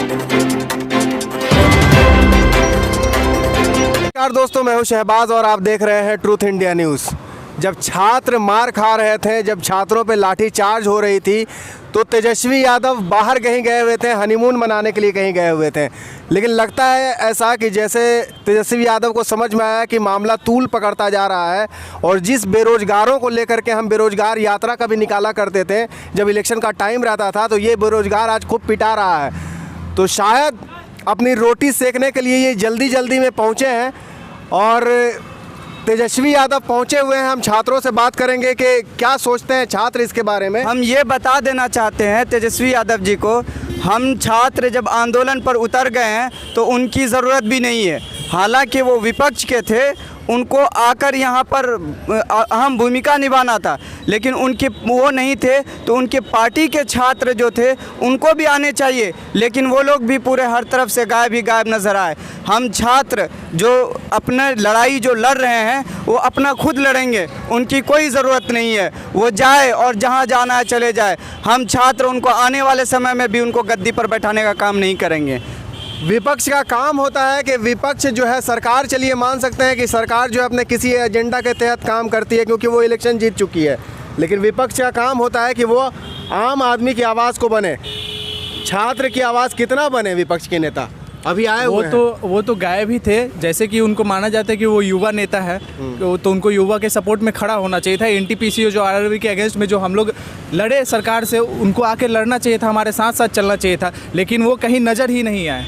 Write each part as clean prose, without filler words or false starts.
नमस्कार दोस्तों, मैं हूं शहबाज और आप देख रहे हैं ट्रूथ इंडिया न्यूज़। जब छात्र मार खा रहे थे, जब छात्रों पे लाठी चार्ज हो रही थी, तो तेजस्वी यादव बाहर कहीं गए हुए थे, हनीमून मनाने के लिए कहीं गए हुए थे। लेकिन लगता है ऐसा कि जैसे तेजस्वी यादव को समझ में आया कि मामला तूल पकड़ता जा रहा है, और जिस बेरोजगारों को लेकर के हम बेरोजगार यात्रा कभी निकाला करते थे जब इलेक्शन का टाइम रहता था, तो ये बेरोजगार आज खूब पिटा रहा है। तो शायद अपनी रोटी सेकने के लिए ये जल्दी जल्दी में पहुँचे हैं और तेजस्वी यादव पहुंचे हुए हैं। हम छात्रों से बात करेंगे कि क्या सोचते हैं छात्र इसके बारे में। हम ये बता देना चाहते हैं तेजस्वी यादव जी को, हम छात्र जब आंदोलन पर उतर गए हैं तो उनकी ज़रूरत भी नहीं है। हालांकि वो विपक्ष के थे, उनको आकर यहाँ पर अहम भूमिका निभाना था, लेकिन उनके वो नहीं थे, तो उनके पार्टी के छात्र जो थे उनको भी आने चाहिए, लेकिन वो लोग भी पूरे हर तरफ से गायब ही गायब नज़र आए। हम छात्र जो अपना लड़ाई जो लड़ रहे हैं वो अपना खुद लड़ेंगे, उनकी कोई ज़रूरत नहीं है, वो जाए और जहाँ जाना है चले जाए। हम छात्र उनको आने वाले समय में भी उनको गद्दी पर बैठाने का काम नहीं करेंगे। विपक्ष का काम होता है कि विपक्ष जो है, सरकार चलिए मान सकते हैं कि सरकार जो है अपने किसी एजेंडा के तहत काम करती है क्योंकि वो इलेक्शन जीत चुकी है, लेकिन विपक्ष का काम होता है कि वो आम आदमी की आवाज़ को बने। छात्र की आवाज़ कितना बने विपक्ष के नेता? अभी आए हुए वो तो गायब ही थे। जैसे कि उनको माना जाता है कि वो युवा नेता है, तो उनको युवा के सपोर्ट में खड़ा होना चाहिए था। एनटीपीसी जो आरआरबी के अगेंस्ट में जो हम लोग लड़े सरकार से, उनको आके लड़ना चाहिए था, हमारे साथ साथ चलना चाहिए था, लेकिन वो कहीं नज़र ही नहीं आए।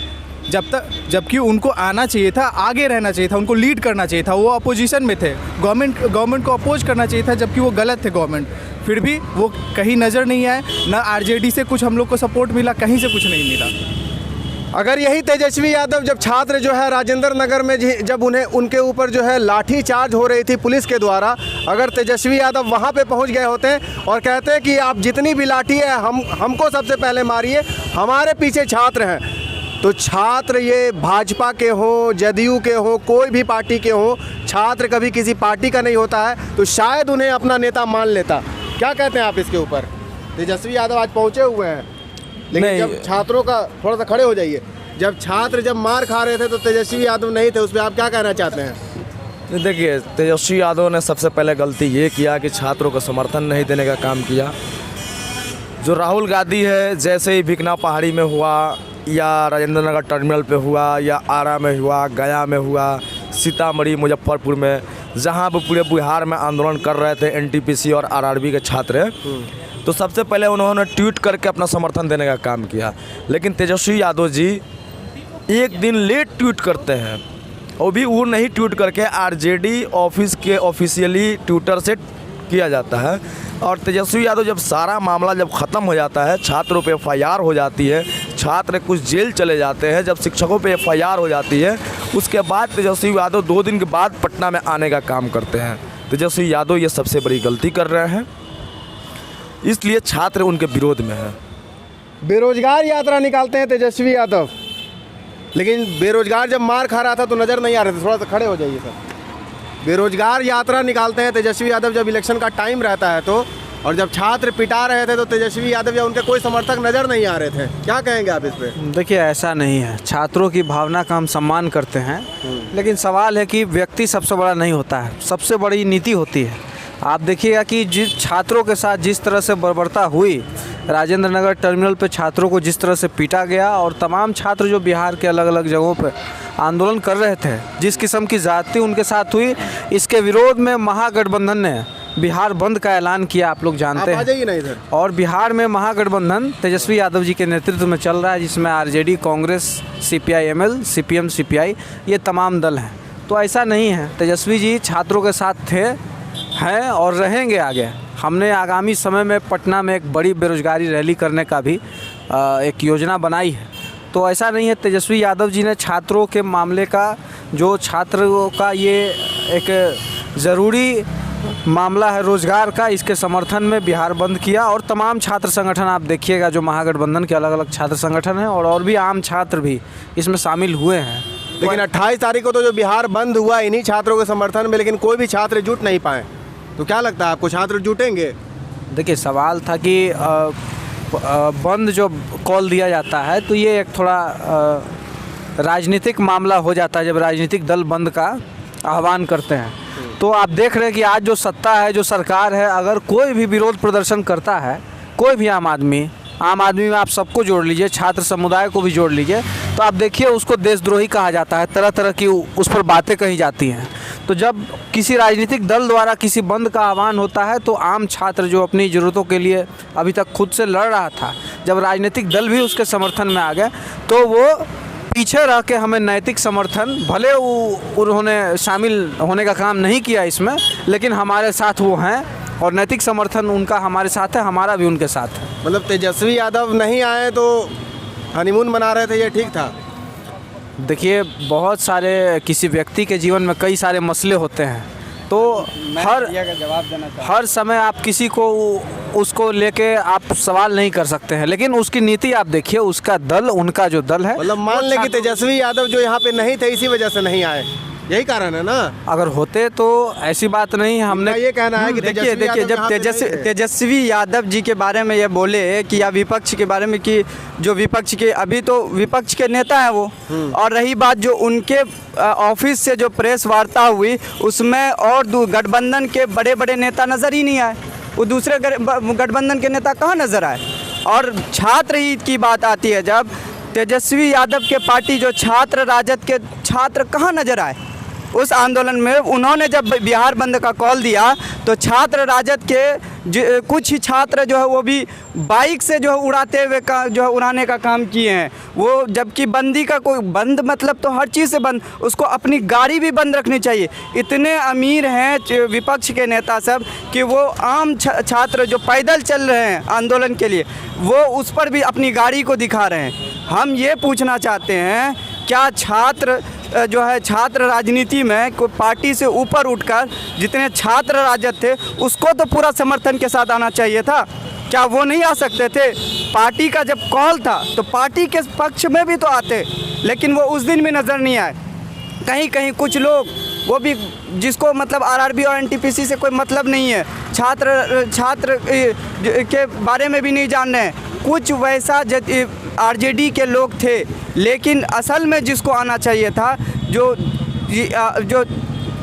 जबकि उनको आना चाहिए था, आगे रहना चाहिए था, उनको लीड करना चाहिए था। वो अपोजिशन में थे, गवर्नमेंट को अपोज करना चाहिए था, जबकि वो गलत थे गवर्नमेंट। फिर भी वो कहीं नज़र नहीं आए, ना आरजेडी से कुछ हम लोग को सपोर्ट मिला, कहीं से कुछ नहीं मिला। अगर यही तेजस्वी यादव जब छात्र जो है राजेंद्र नगर में जब उनके ऊपर जो है लाठी चार्ज हो रही थी पुलिस के द्वारा, अगर तेजस्वी यादव वहाँ पे पहुँच गए होते और कहते हैं कि आप जितनी भी लाठी है हमको सबसे पहले मारिए, हमारे पीछे छात्र हैं, तो छात्र ये भाजपा के हों, जदयू के हों, कोई भी पार्टी के हों, छात्र कभी किसी पार्टी का नहीं होता है, तो शायद उन्हें अपना नेता मान लेता। क्या कहते हैं आप इसके ऊपर? तेजस्वी यादव आज पहुँचे हुए हैं, लेकिन जब छात्रों का थोड़ा सा खड़े हो जाइए, जब छात्र जब मार खा रहे थे तो तेजस्वी यादव नहीं थे, उस पर आप क्या कहना चाहते हैं? देखिए, तेजस्वी यादव ने सबसे पहले गलती ये किया कि छात्रों को समर्थन नहीं देने का काम किया। जो राहुल गांधी है, जैसे ही भिकना पहाड़ी में हुआ, या राजेंद्र नगर टर्मिनल पे हुआ, या आरा में हुआ, गया में हुआ, सीतामढ़ी, मुजफ्फरपुर में, जहाँ वो पूरे बिहार में आंदोलन कर रहे थे एनटीपीसी और आरआरबी के छात्र, तो सबसे पहले उन्होंने ट्वीट करके अपना समर्थन देने का काम किया। लेकिन तेजस्वी यादव जी एक दिन लेट ट्वीट करते हैं, और भी वो नहीं ट्वीट करके आरजेडी ऑफिस के ऑफिशियली ट्विटर से किया जाता है। और तेजस्वी यादव जब सारा मामला जब ख़त्म हो जाता है, छात्रों पे एफआईआर हो जाती है, छात्र कुछ जेल चले जाते हैं, जब शिक्षकों पे एफआईआर हो जाती है, उसके बाद तेजस्वी यादव 2 दिन के बाद पटना में आने का काम करते हैं। तेजस्वी यादव ये सबसे बड़ी गलती कर रहे हैं, इसलिए छात्र उनके विरोध में है। बेरोजगार यात्रा निकालते हैं तेजस्वी यादव, लेकिन बेरोजगार जब मार खा रहा था तो नज़र नहीं आ रहे थे। थोड़ा सा खड़े हो जाइए सर। बेरोजगार यात्रा निकालते हैं तेजस्वी यादव जब इलेक्शन का टाइम रहता है तो, और जब छात्र पिटा रहे थे तो तेजस्वी यादव या उनके कोई समर्थक नज़र नहीं आ रहे थे। क्या कहेंगे आप इस पे? देखिए, ऐसा नहीं है, छात्रों की भावना का हम सम्मान करते हैं, लेकिन सवाल है कि व्यक्ति सबसे बड़ा नहीं होता है, सबसे बड़ी नीति होती है। आप देखिएगा कि जिस छात्रों के साथ जिस तरह से बर्बरता हुई, राजेंद्र नगर टर्मिनल पे छात्रों को जिस तरह से पीटा गया, और तमाम छात्र जो बिहार के अलग अलग जगहों पे आंदोलन कर रहे थे, जिस किस्म की ज़्यादती उनके साथ हुई, इसके विरोध में महागठबंधन ने बिहार बंद का ऐलान किया, आप लोग जानते हैं। और बिहार में महागठबंधन तेजस्वी यादव जी के नेतृत्व में चल रहा है, जिसमें RJD, Congress, CPI-ML, CPM, CPI, ये तमाम दल हैं। तो ऐसा नहीं है, तेजस्वी जी छात्रों के साथ थे, हैं और रहेंगे आगे। हमने आगामी समय में पटना में एक बड़ी बेरोजगारी रैली करने का भी एक योजना बनाई है। तो ऐसा नहीं है, तेजस्वी यादव जी ने छात्रों के मामले का, जो छात्रों का ये एक ज़रूरी मामला है रोज़गार का, इसके समर्थन में बिहार बंद किया। और तमाम छात्र संगठन आप देखिएगा, जो महागठबंधन के अलग अलग छात्र संगठन हैं, और भी आम छात्र भी इसमें शामिल हुए हैं। लेकिन 28 तारीख को तो जो बिहार बंद हुआ इन्हीं छात्रों के समर्थन में, लेकिन कोई भी छात्र जुट नहीं पाए, तो क्या लगता है आपको छात्र जुटेंगे? देखिए, सवाल था कि बंद जो कॉल दिया जाता है तो ये एक थोड़ा राजनीतिक मामला हो जाता है जब राजनीतिक दल बंद का आह्वान करते हैं। तो आप देख रहे हैं कि आज जो सत्ता है, जो सरकार है, अगर कोई भी विरोध प्रदर्शन करता है, कोई भी आम आदमी में आप सबको जोड़ लीजिए, छात्र समुदाय को भी जोड़ लीजिए, तो आप देखिए उसको देशद्रोही कहा जाता है, तरह तरह की उस पर बातें कही जाती हैं। तो जब किसी राजनीतिक दल द्वारा किसी बंद का आह्वान होता है तो आम छात्र जो अपनी ज़रूरतों के लिए अभी तक खुद से लड़ रहा था, जब राजनीतिक दल भी उसके समर्थन में आ गए तो वो पीछे रह के हमें नैतिक समर्थन, भले उन्होंने शामिल होने का काम नहीं किया इसमें, लेकिन हमारे साथ वो हैं और नैतिक समर्थन उनका हमारे साथ है, हमारा भी उनके साथ है। मतलब तेजस्वी यादव नहीं आए तो हनीमून मना रहे थे, ये ठीक था? देखिए, बहुत सारे किसी व्यक्ति के जीवन में कई सारे मसले होते हैं, तो हर समय आप किसी को उसको लेके आप सवाल नहीं कर सकते हैं, लेकिन उसकी नीति आप देखिए, उसका दल, उनका जो दल है, मतलब मान लें कि तेजस्वी यादव जो यहाँ पे नहीं थे इसी वजह से नहीं आए, यही कारण है ना? अगर होते तो ऐसी बात नहीं। हमने ये कहना है कि देखिए जब तेजस्वी यादव जी के बारे में ये बोले कि या विपक्ष के बारे में कि जो विपक्ष के, अभी तो विपक्ष के नेता हैं वो, और रही बात जो उनके ऑफिस से जो प्रेस वार्ता हुई उसमें और गठबंधन के बड़े बड़े नेता नज़र ही नहीं आए, वो दूसरे गठबंधन के नेता कहाँ नज़र आए। और छात्र हित की बात आती है, जब तेजस्वी यादव के पार्टी जो छात्र राजद के छात्र कहाँ नज़र आए उस आंदोलन में। उन्होंने जब बिहार बंद का कॉल दिया तो छात्र राजद के कुछ ही छात्र जो है वो भी बाइक से जो है उड़ाते हुए जो है उड़ाने का काम किए हैं वो, जबकि बंदी का कोई बंद मतलब तो हर चीज़ से बंद, उसको अपनी गाड़ी भी बंद रखनी चाहिए। इतने अमीर हैं विपक्ष के नेता सब कि वो आम छात्र जो पैदल चल रहे हैं आंदोलन के लिए, वो उस पर भी अपनी गाड़ी को दिखा रहे हैं। हम ये पूछना चाहते हैं, क्या छात्र जो है छात्र राजनीति में कोई पार्टी से ऊपर उठकर जितने छात्र राजद थे उसको तो पूरा समर्थन के साथ आना चाहिए था? क्या वो नहीं आ सकते थे? पार्टी का जब कॉल था तो पार्टी के पक्ष में भी तो आते, लेकिन वो उस दिन भी नज़र नहीं आए। कहीं कहीं कुछ लोग वो भी जिसको मतलब आरआरबी और एनटीपीसी से कोई मतलब नहीं है, छात्र के बारे में भी नहीं जान रहे हैं, कुछ वैसा आरजेडी के लोग थे, लेकिन असल में जिसको आना चाहिए था जो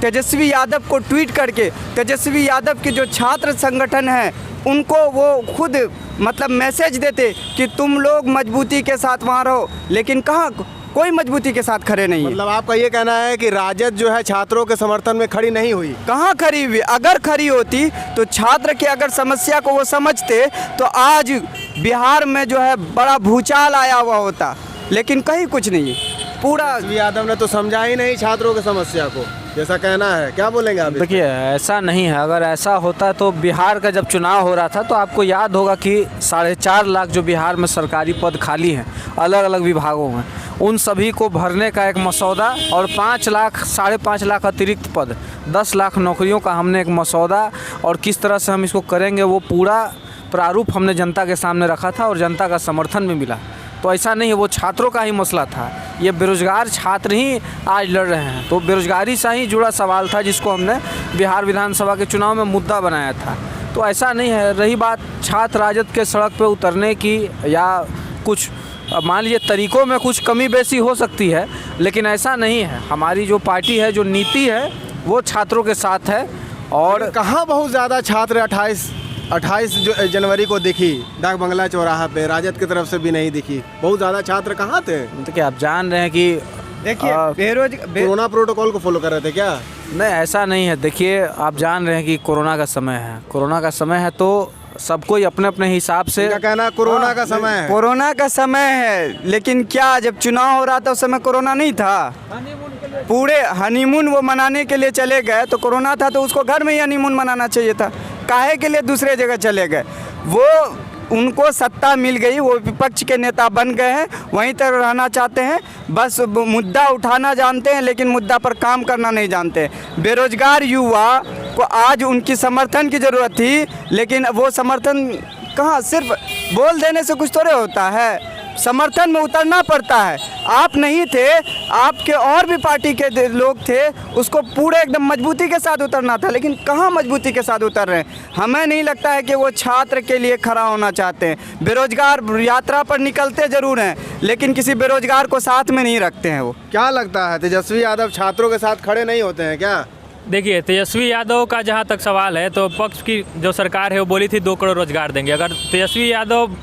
तेजस्वी यादव को ट्वीट करके तेजस्वी यादव के जो छात्र संगठन हैं उनको वो खुद मतलब मैसेज देते कि तुम लोग मजबूती के साथ वहाँ रहो, लेकिन कहाँ कोई मजबूती के साथ खड़े नहीं है। मतलब आपका ये कहना है कि राजद जो है छात्रों के समर्थन में खड़ी नहीं हुई? कहाँ खड़ी हुई? अगर खड़ी होती तो छात्र की अगर समस्या को वो समझते तो आज बिहार में जो है बड़ा भूचाल आया हुआ होता, लेकिन कहीं कुछ नहीं है। पूरा यादव ने तो समझा ही नहीं छात्रों की समस्या को, जैसा कहना है। क्या बोलेंगे आप? देखिए, ऐसा नहीं है। अगर ऐसा होता तो बिहार का जब चुनाव हो रहा था तो आपको याद होगा कि 4.5 लाख जो बिहार में सरकारी पद खाली हैं अलग अलग विभागों में, उन सभी को भरने का एक मसौदा और 5 लाख 5.5 लाख अतिरिक्त पद, 10 लाख नौकरियों का हमने एक मसौदा, और किस तरह से हम इसको करेंगे वो पूरा प्रारूप हमने जनता के सामने रखा था और जनता का समर्थन भी मिला। तो ऐसा नहीं है वो छात्रों का ही मसला था, ये बेरोजगार छात्र ही आज लड़ रहे हैं, तो बेरोजगारी से ही जुड़ा सवाल था जिसको हमने बिहार विधानसभा के चुनाव में मुद्दा बनाया था। तो ऐसा नहीं है। रही बात छात्र राजद के सड़क पे उतरने की या कुछ मान लीजिए तरीक़ों में कुछ कमी बेसी हो सकती है, लेकिन ऐसा नहीं है। हमारी जो पार्टी है, जो नीति है, वो छात्रों के साथ है। और कहाँ बहुत ज़्यादा छात्र 28 जनवरी को दिखी डाक बंगला चौराहा पे, राजद की तरफ से भी नहीं दिखी। बहुत ज़्यादा छात्र कहाँ थे? देखिए, आप जान रहे हैं कि देखिए कोरोना प्रोटोकॉल को फॉलो कर रहे थे क्या? नहीं, ऐसा नहीं है। देखिए, आप जान रहे हैं कि कोरोना का समय है, कोरोना का समय है तो सबको ही अपने अपने हिसाब से क्या कहना, कोरोना का समय है? कोरोना का समय है, लेकिन क्या जब चुनाव हो रहा था उस समय कोरोना नहीं था? पूरे हनीमून वो मनाने के लिए चले गए तो कोरोना था, तो उसको घर में ही हनीमून मनाना चाहिए था। काहे के लिए दूसरे जगह चले गए? वो उनको सत्ता मिल गई, वो विपक्ष के नेता बन गए हैं, वहीं तक रहना चाहते हैं, बस मुद्दा उठाना जानते हैं लेकिन मुद्दा पर काम करना नहीं जानते। बेरोजगार युवा को आज उनकी समर्थन की ज़रूरत थी, लेकिन वो समर्थन कहाँ? सिर्फ बोल देने से कुछ थोड़े होता है। समर्थन में उतरना पड़ता है। आप नहीं थे, आपके और भी पार्टी के लोग थे, उसको पूरे एकदम मजबूती के साथ उतरना था, लेकिन कहाँ मजबूती के साथ उतर रहे हैं। हमें नहीं लगता है कि वो छात्र के लिए खड़ा होना चाहते हैं। बेरोजगार यात्रा पर निकलते ज़रूर हैं, लेकिन किसी बेरोजगार को साथ में नहीं रखते हैं। वो क्या लगता है तेजस्वी यादव छात्रों के साथ खड़े नहीं होते हैं क्या? देखिए, तेजस्वी यादव का जहाँ तक सवाल है तो पक्ष की जो सरकार है वो बोली थी 2 करोड़ रोजगार देंगे। अगर तेजस्वी यादव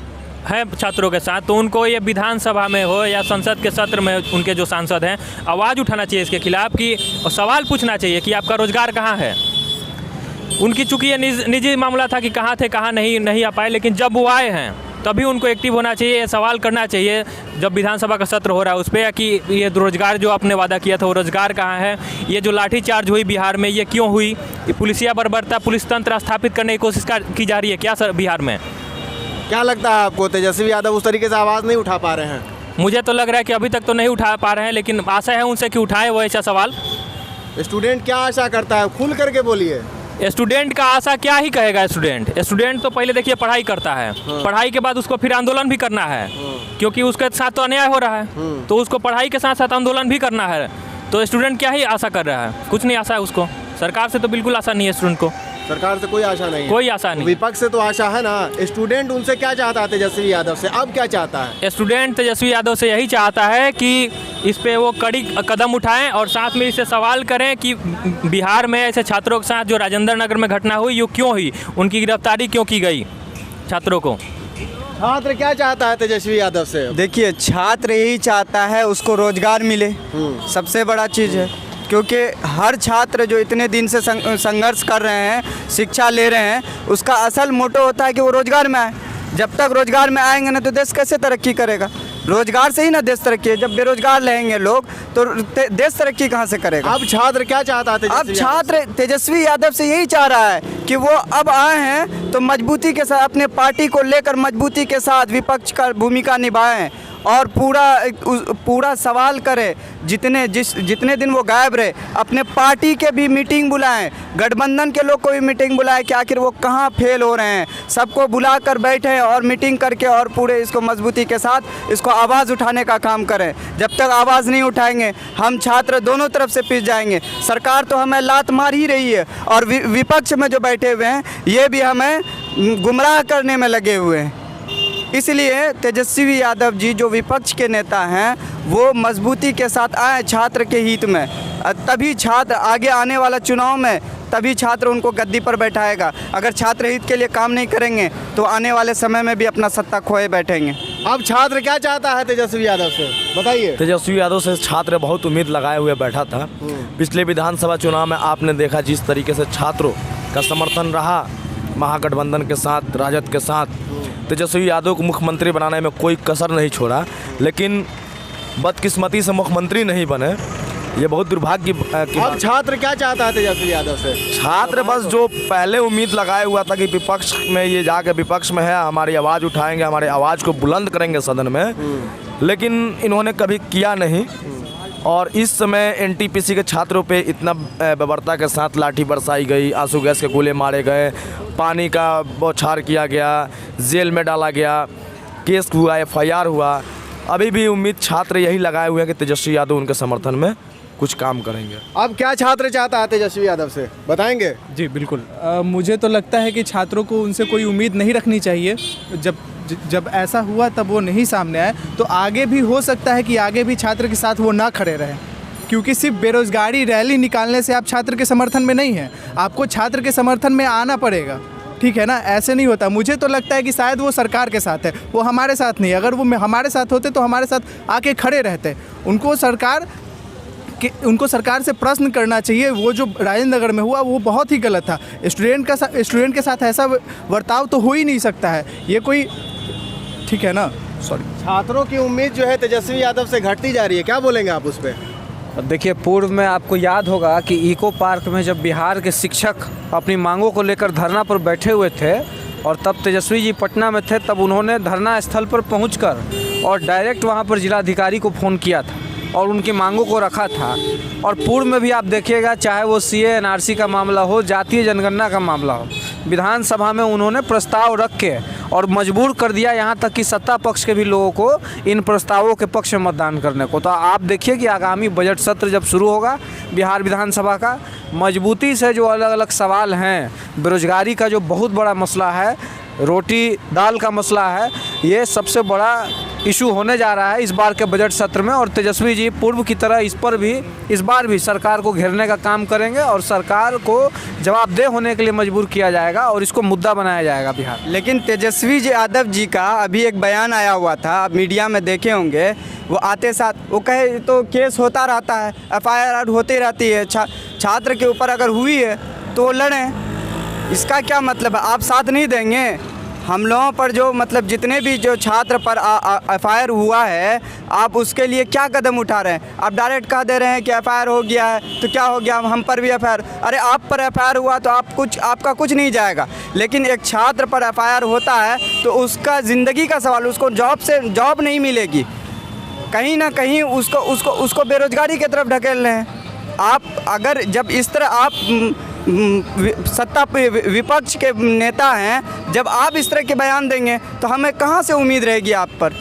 है छात्रों के साथ तो उनको ये विधानसभा में हो या संसद के सत्र में उनके जो सांसद हैं आवाज़ उठाना चाहिए इसके खिलाफ कि और सवाल पूछना चाहिए कि आपका रोजगार कहाँ है। उनकी चूँकि ये निजी मामला था कि कहाँ थे कहाँ नहीं आ पाए, लेकिन जब वो आए हैं तभी उनको एक्टिव होना चाहिए, ये सवाल करना चाहिए जब विधानसभा का सत्र हो रहा है उस पर कि ये रोजगार जो आपने वादा किया था वो रोजगार कहाँ है। ये जो लाठीचार्ज हुई बिहार में ये क्यों हुई? ये पुलिसिया बर्बरता, पुलिस तंत्र स्थापित करने की कोशिश की जा रही है क्या सर बिहार में? क्या लगता है आपको तेजस्वी यादव उस तरीके से आवाज़ नहीं उठा पा रहे हैं? मुझे तो लग रहा है कि अभी तक तो नहीं उठा पा रहे हैं, लेकिन आशा है उनसे कि उठाएं वो ऐसा सवाल। स्टूडेंट क्या आशा करता है, खुल करके बोलिए। स्टूडेंट का आशा क्या ही कहेगा। स्टूडेंट तो पहले देखिए पढ़ाई करता है, पढ़ाई के बाद उसको फिर आंदोलन भी करना है, क्योंकि उसके साथ तो अन्याय हो रहा है, तो उसको पढ़ाई के साथ साथ आंदोलन भी करना है। तो स्टूडेंट क्या ही आशा कर रहा है? कुछ नहीं आशा है उसको। सरकार से तो बिल्कुल आशा नहीं है स्टूडेंट को। सरकार से कोई आशा नहीं है? कोई आशा नहीं। विपक्ष से तो आशा है ना। स्टूडेंट उनसे क्या चाहता है तेजस्वी यादव से, अब क्या चाहता है? स्टूडेंट तेजस्वी यादव से यही चाहता है कि इस पे वो कड़ी कदम उठाएं और साथ में इससे सवाल करें कि बिहार में ऐसे छात्रों के साथ जो राजेंद्र नगर में घटना हुई ये क्यों हुई, उनकी गिरफ्तारी क्यों की गई छात्रों को। छात्र क्या चाहता है तेजस्वी यादव से? देखिए, छात्र यही चाहता है उसको रोजगार मिले, सबसे बड़ा चीज़ है। क्योंकि हर छात्र जो इतने दिन से संघर्ष कर रहे हैं, शिक्षा ले रहे हैं, उसका असल मोटो होता है कि वो रोजगार में आए। जब तक रोजगार में आएंगे ना तो देश कैसे तरक्की करेगा? रोजगार से ही ना देश तरक्की है। जब बेरोजगार रहेंगे लोग तो देश तरक्की कहाँ से करेगा? अब छात्र क्या चाहता है? अब छात्र तेजस्वी यादव से यही चाह रहा है कि वो अब आए हैं तो मजबूती के साथ अपने पार्टी को लेकर मजबूती के साथ विपक्ष का भूमिका निभाएं और पूरा सवाल करें। जितने दिन वो गायब रहे, अपने पार्टी के भी मीटिंग बुलाएं, गठबंधन के लोग को भी मीटिंग बुलाएं कि आखिर वो कहाँ फेल हो रहे हैं। सबको बुलाकर बैठे और मीटिंग करके और पूरे इसको मजबूती के साथ इसको आवाज़ उठाने का काम करें। जब तक आवाज़ नहीं उठाएंगे हम छात्र दोनों तरफ से पिस जाएंगे। सरकार तो हमें लात मार ही रही है और विपक्ष में जो बैठे हुए हैं ये भी हमें गुमराह करने में लगे हुए हैं। इसलिए तेजस्वी यादव जी जो विपक्ष के नेता हैं वो मजबूती के साथ आए छात्र के हित में, तभी छात्र आगे आने वाला चुनाव में तभी छात्र उनको गद्दी पर बैठाएगा। अगर छात्र हित के लिए काम नहीं करेंगे तो आने वाले समय में भी अपना सत्ता खोए बैठेंगे। अब छात्र क्या चाहता है तेजस्वी यादव से, बताइए। तेजस्वी यादव से छात्र बहुत उम्मीद लगाए हुए बैठा था। पिछले विधानसभा चुनाव में आपने देखा जिस तरीके से छात्रों का समर्थन रहा महागठबंधन के साथ, राजद के साथ, तेजस्वी यादव को मुख्यमंत्री बनाने में कोई कसर नहीं छोड़ा। लेकिन बदकिस्मती से मुख्यमंत्री नहीं बने, ये बहुत दुर्भाग्य की अब छात्र क्या चाहता है तेजस्वी यादव से? छात्र बस जो पहले उम्मीद लगाए हुआ था कि विपक्ष में ये जाके विपक्ष में है, हमारी आवाज़ उठाएंगे, हमारी आवाज़ को बुलंद करेंगे सदन में, लेकिन इन्होंने कभी किया नहीं। और इस समय एनटीपीसी के छात्रों पे इतना बर्बरता के साथ लाठी बरसाई गई, आंसू गैस के गोले मारे गए, पानी का बौछार किया गया, जेल में डाला गया, केस हुआ, FIR हुआ। अभी भी उम्मीद छात्र यही लगाए हुए हैं कि तेजस्वी यादव उनके समर्थन में कुछ काम करेंगे। अब क्या छात्र चाहता है तेजस्वी यादव से, बताएंगे? जी बिल्कुल। मुझे तो लगता है कि छात्रों को उनसे कोई उम्मीद नहीं रखनी चाहिए। जब ऐसा हुआ तब वो नहीं सामने आए तो आगे भी हो सकता है कि आगे भी छात्र के साथ वो ना खड़े रहें, क्योंकि सिर्फ बेरोजगारी रैली निकालने से आप छात्र के समर्थन में नहीं हैं, आपको छात्र के समर्थन में आना पड़ेगा। ठीक है ना, ऐसे नहीं होता। मुझे तो लगता है कि शायद वो सरकार के साथ है, वो हमारे साथ नहीं। अगर वो हमारे साथ होते तो हमारे साथ आके खड़े रहते। उनको सरकार से प्रश्न करना चाहिए। वो जो राजेंद्र नगर में हुआ वो बहुत ही गलत था। स्टूडेंट के साथ ऐसा बर्ताव तो हो ही नहीं सकता है। ये कोई ठीक है ना, सॉरी। छात्रों की उम्मीद जो है तेजस्वी यादव से घटती जा रही है, क्या बोलेंगे आप उस पर? देखिए, पूर्व में आपको याद होगा कि इको पार्क में जब बिहार के शिक्षक अपनी मांगों को लेकर धरना पर बैठे हुए थे और तब तेजस्वी जी पटना में थे, तब उन्होंने धरना स्थल पर पहुंचकर और डायरेक्ट वहां पर जिलाधिकारी को फ़ोन किया था और उनकी मांगों को रखा था। और पूर्व में भी आप देखिएगा, चाहे वो CA NRC का मामला हो, जातीय जनगणना का मामला हो, विधानसभा में उन्होंने प्रस्ताव रख के और मजबूर कर दिया यहाँ तक कि सत्ता पक्ष के भी लोगों को इन प्रस्तावों के पक्ष में मतदान करने को। तो आप देखिए कि आगामी बजट सत्र जब शुरू होगा बिहार विधानसभा का, मजबूती से जो अलग अलग सवाल हैं, बेरोजगारी का जो बहुत बड़ा मसला है, रोटी दाल का मसला है, ये सबसे बड़ा इशू होने जा रहा है इस बार के बजट सत्र में। और तेजस्वी जी पूर्व की तरह इस बार भी सरकार को घेरने का काम करेंगे और सरकार को जवाबदेह होने के लिए मजबूर किया जाएगा और इसको मुद्दा बनाया जाएगा बिहार। लेकिन तेजस्वी यादव जी का अभी एक बयान आया हुआ था, आप मीडिया में देखे होंगे, वो आते साथ वो कहे तो केस होता रहता है, FIR होती रहती है, छात्र के ऊपर अगर हुई है तो लड़ें। इसका क्या मतलब है? आप साथ नहीं देंगे? हम लोगों पर जो मतलब जितने भी जो छात्र पर FIR हुआ है, आप उसके लिए क्या कदम उठा रहे हैं? आप डायरेक्ट कह दे रहे हैं कि FIR हो गया है तो क्या हो गया, हम पर भी FIR। अरे आप पर FIR हुआ तो आपका कुछ नहीं जाएगा, लेकिन एक छात्र पर FIR होता है तो उसका ज़िंदगी का सवाल, उसको जॉब नहीं मिलेगी, कहीं ना कहीं उसको बेरोजगारी की तरफ ढकेल रहे हैं आप। अगर जब इस तरह आप सत्ता विपक्ष के नेता हैं, जब आप इस तरह के बयान देंगे तो हमें कहाँ से उम्मीद रहेगी आप पर?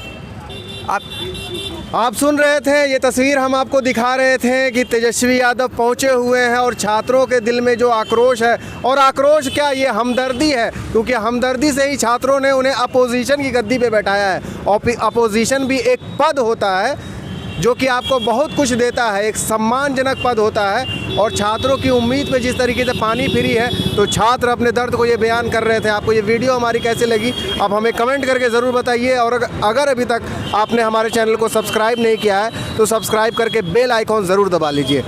आप सुन रहे थे, ये तस्वीर हम आपको दिखा रहे थे कि तेजस्वी यादव पहुंचे हुए हैं और छात्रों के दिल में जो आक्रोश है, और आक्रोश क्या, ये हमदर्दी है, क्योंकि हमदर्दी से ही छात्रों ने उन्हें अपोजिशन की गद्दी पे बैठाया है। अपोजिशन भी एक पद होता है जो कि आपको बहुत कुछ देता है, एक सम्मानजनक पद होता है, और छात्रों की उम्मीद पे जिस तरीके से पानी फिरी है, तो छात्र अपने दर्द को ये बयान कर रहे थे। आपको ये वीडियो हमारी कैसी लगी आप हमें कमेंट करके ज़रूर बताइए, और अगर अभी तक आपने हमारे चैनल को सब्सक्राइब नहीं किया है तो सब्सक्राइब करके बेल आइकॉन ज़रूर दबा लीजिए।